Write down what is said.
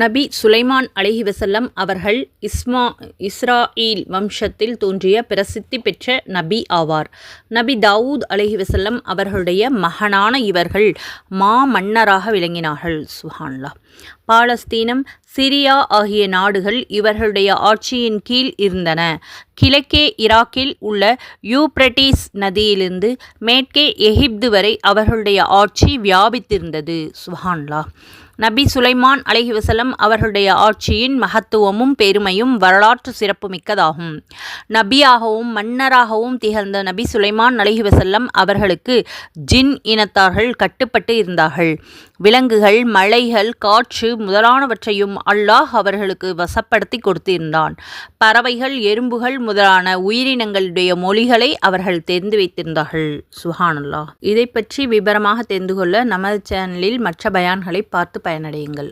நபி சுலைமான் அலைஹிவஸல்லம் அவர்கள் இஸ்ராயீல் வம்சத்தில் தோன்றிய பிரசித்தி பெற்ற நபி ஆவார். நபி தாவூத் அலைஹிவஸல்லம் அவர்களுடைய மகனான இவர்கள் மாமன்னராக விளங்கினார்கள். சுப்ஹானல்லாஹ். பாலஸ்தீனம், சிரியா ஆகிய நாடுகள் இவர்களுடைய ஆட்சியின் கீழ் இருந்தன. கிழக்கே ஈராக்கில் உள்ள யூப்ரட்டிஸ் நதியிலிருந்து மேற்கே எகிப்து வரை அவர்களுடைய ஆட்சி வியாபித்திருந்தது. சுப்ஹானல்லாஹ். நபி சுலைமான் அலைஹிவஸல்லம் அவர்களுடைய ஆட்சியின் மகத்துவமும் பெருமையும் வரலாற்று சிறப்பு மிக்கதாகும். நபியாகவும் மன்னராகவும் திகழ்ந்த நபி சுலைமான் அலைஹிவஸல்லம் அவர்களுக்கு ஜின் இனத்தார்கள் கட்டுப்பட்டு இருந்தார்கள். விலங்குகள், மலைகள், காற்று முதலானவற்றையும் அல்லாஹ் அவர்களுக்கு வசப்படுத்தி கொடுத்திருந்தான். பறவைகள், எறும்புகள் முதலான உயிரினங்களுடைய மொழிகளை அவர்கள் தெரிந்து வைத்திருந்தார்கள். சுப்ஹானல்லாஹ். இதை பற்றி விபரமாக தெரிந்து கொள்ள நமது சேனலில் மற்ற பயான்களை பார்த்து பயனடையுங்கள்.